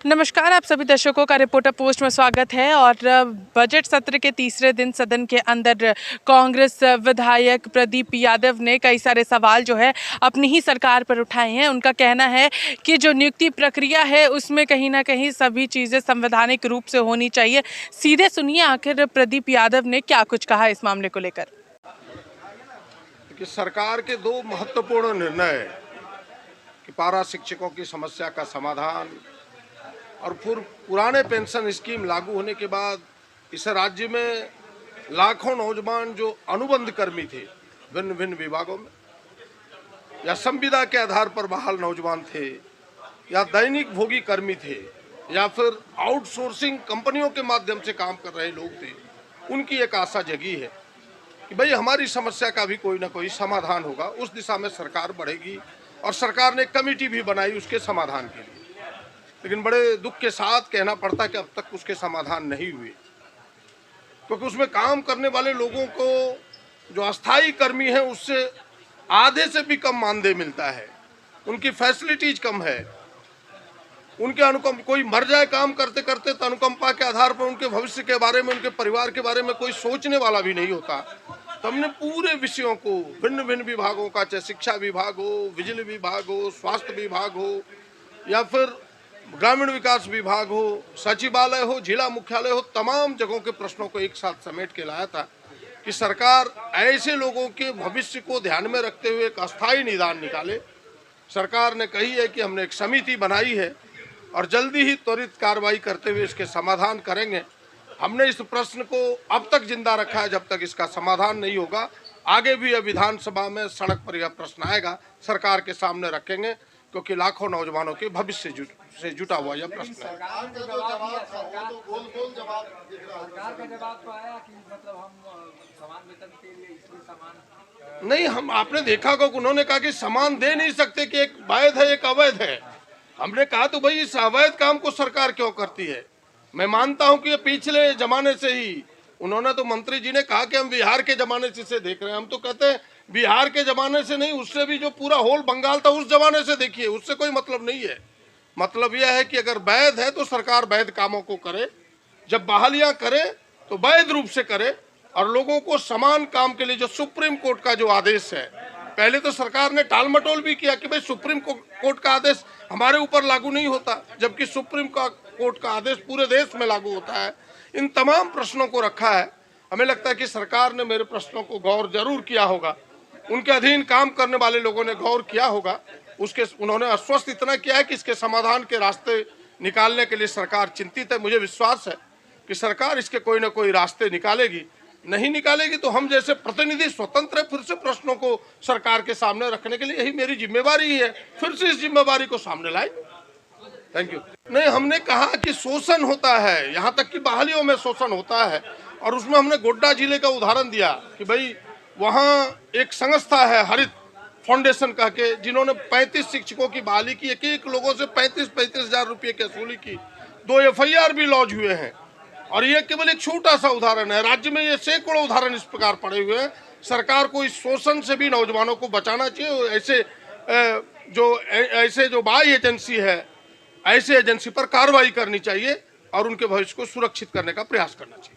नमस्कार, आप सभी दर्शकों का रिपोर्टर पोस्ट में स्वागत है। और बजट सत्र के तीसरे दिन सदन के अंदर कांग्रेस विधायक प्रदीप यादव ने कई सारे सवाल जो है अपनी ही सरकार पर उठाए हैं। उनका कहना है कि जो नियुक्ति प्रक्रिया है उसमें कहीं ना कहीं सभी चीज़ें संवैधानिक रूप से होनी चाहिए। सीधे सुनिए आखिर प्रदीप यादव ने क्या कुछ कहा इस मामले को लेकर। कि सरकार के दो महत्वपूर्ण निर्णय कि पारा शिक्षकों की समस्या का समाधान और फिर पुराने पेंशन स्कीम लागू होने के बाद इस राज्य में लाखों नौजवान जो अनुबंध कर्मी थे भिन्न भिन्न विभागों में या संविदा के आधार पर बहाल नौजवान थे या दैनिक भोगी कर्मी थे या फिर आउटसोर्सिंग कंपनियों के माध्यम से काम कर रहे लोग थे, उनकी एक आशा जगी है कि भाई हमारी समस्या का भी कोई ना कोई समाधान होगा। उस दिशा में सरकार बढ़ेगी और सरकार ने कमेटी भी बनाई उसके समाधान के लिए। लेकिन बड़े दुख के साथ कहना पड़ता है कि अब तक उसके समाधान नहीं हुए, क्योंकि उसमें काम करने वाले लोगों को जो अस्थायी कर्मी है उससे आधे से भी कम मानदेय मिलता है, उनकी फैसिलिटीज कम है, उनके अनुकंप कोई मर जाए काम करते करते तो अनुकंपा के आधार पर उनके भविष्य के बारे में, उनके परिवार के बारे में कोई सोचने वाला भी नहीं होता। तो हमने पूरे विषयों को भिन्न भिन्न विभागों का, चाहे शिक्षा विभाग हो, बिजली विभाग हो, स्वास्थ्य विभाग हो या फिर ग्रामीण विकास विभाग हो, सचिवालय हो, जिला मुख्यालय हो, तमाम जगहों के प्रश्नों को एक साथ समेट के लाया था कि सरकार ऐसे लोगों के भविष्य को ध्यान में रखते हुए एक अस्थायी निदान निकाले। सरकार ने कही है कि हमने एक समिति बनाई है और जल्दी ही त्वरित कार्रवाई करते हुए इसके समाधान करेंगे। हमने इस प्रश्न को अब तक जिंदा रखा है, जब तक इसका समाधान नहीं होगा आगे भी यह विधानसभा में सड़क पर यह प्रश्न आएगा, सरकार के सामने रखेंगे, क्योंकि लाखों नौजवानों के भविष्य से जुटा हुआ यह प्रश्न है। सरकार का जवाब तो आया कि मतलब हम समान वेतन के लिए इसलिए समान नहीं, हम आपने देखा कि उन्होंने कहा कि समान दे नहीं सकते कि एक वैध है एक अवैध है। हमने कहा तो भाई इस अवैध काम को सरकार क्यों करती है। मैं मानता हूं कि ये पिछले जमाने से ही, उन्होंने तो मंत्री जी ने कहा कि हम बिहार के जमाने से देख रहे हैं। हम तो कहते हैं बिहार के जमाने से नहीं, उससे भी जो पूरा होल बंगाल था उस जमाने से देखिए, उससे कोई मतलब नहीं है। मतलब यह है कि अगर वैध है तो सरकार वैध कामों को करे, जब बहालियां करे तो वैध रूप से करे और लोगों को समान काम के लिए जो सुप्रीम कोर्ट का जो आदेश है, पहले तो सरकार ने टाल मटोल भी किया कि भाई सुप्रीम कोर्ट का आदेश हमारे ऊपर लागू नहीं होता, जबकि सुप्रीम कोर्ट का आदेश पूरे देश में लागू होता है। इन तमाम प्रश्नों को रखा है। हमें लगता है कि सरकार ने मेरे प्रश्नों को गौर जरूर किया होगा, उनके अधीन काम करने वाले लोगों ने गौर किया होगा। उन्होंने आश्वस्त इतना किया है कि इसके समाधान के रास्ते निकालने के लिए सरकार चिंतित है। मुझे विश्वास है कि सरकार इसके कोई ना कोई रास्ते निकालेगी। नहीं निकालेगी तो हम जैसे प्रतिनिधि स्वतंत्र है फिर से प्रश्नों को सरकार के सामने रखने के लिए, यही मेरी जिम्मेवारी है, फिर से इस जिम्मेवारी को सामने लाए। Thank you. नहीं, हमने कहा कि शोषण होता है, यहाँ तक कि बहालियों में शोषण होता है और उसमें हमने गोड्डा जिले का उदाहरण दिया कि भाई वहाँ एक संस्था है हरित फाउंडेशन कह के, जिन्होंने 35 शिक्षकों की बहाली की, एक लोगों से 35-35 हजार रुपये की वसूली की, 2 FIR भी लॉन्च हुए हैं। और ये केवल एक छोटा सा उदाहरण है, राज्य में ये सैकड़ों उदाहरण इस प्रकार पड़े हुए हैं। सरकार को इस शोषण से भी नौजवानों को बचाना चाहिए। ऐसे जो बाई एजेंसी है, ऐसे एजेंसी पर कार्रवाई करनी चाहिए और उनके भविष्य को सुरक्षित करने का प्रयास करना चाहिए।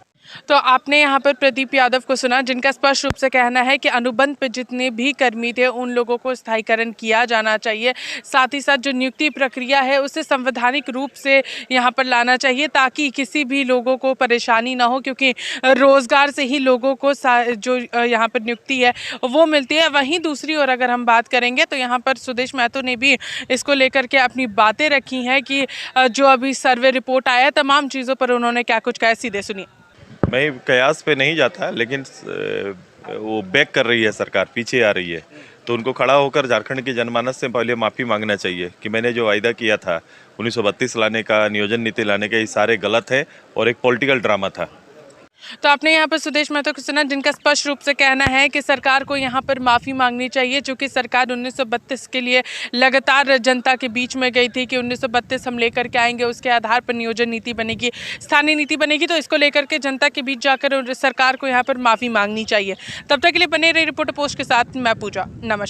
तो आपने यहाँ पर प्रदीप यादव को सुना, जिनका स्पष्ट रूप से कहना है कि अनुबंध पर जितने भी कर्मी थे उन लोगों को स्थायीकरण किया जाना चाहिए। साथ ही साथ जो नियुक्ति प्रक्रिया है उसे संवैधानिक रूप से यहाँ पर लाना चाहिए ताकि किसी भी लोगों को परेशानी ना हो, क्योंकि रोजगार से ही लोगों को जो यहाँ पर नियुक्ति है वो मिलती है। वहीं दूसरी ओर अगर हम बात करेंगे तो यहाँ पर सुदेश महतो ने भी इसको लेकर के अपनी बातें रखी हैं कि जो अभी सर्वे रिपोर्ट आया है तमाम चीज़ों पर उन्होंने क्या कुछ कहा, सीधे सुनिए। मैं कयास पे नहीं जाता, लेकिन वो बैक कर रही है सरकार, पीछे आ रही है, तो उनको खड़ा होकर झारखंड की जनमानस से पहले माफ़ी मांगना चाहिए कि मैंने जो वायदा किया था 1932 लाने का, नियोजन नीति लाने का, ये सारे गलत है और एक पॉलिटिकल ड्रामा था। तो आपने यहाँ पर सुदेश महतो को सुना, जिनका स्पष्ट रूप से कहना है कि सरकार को यहाँ पर माफ़ी मांगनी चाहिए, चूँकि सरकार 1932 के लिए लगातार जनता के बीच में गई थी कि 1932 हम लेकर के आएंगे, उसके आधार पर नियोजन नीति बनेगी, स्थानीय नीति बनेगी। तो इसको लेकर के जनता के बीच जाकर सरकार को यहाँ पर माफ़ी मांगनी चाहिए। तब तक के लिए बने रही रिपोर्टर पोस्ट के साथ मैं पूजा। नमस्कार।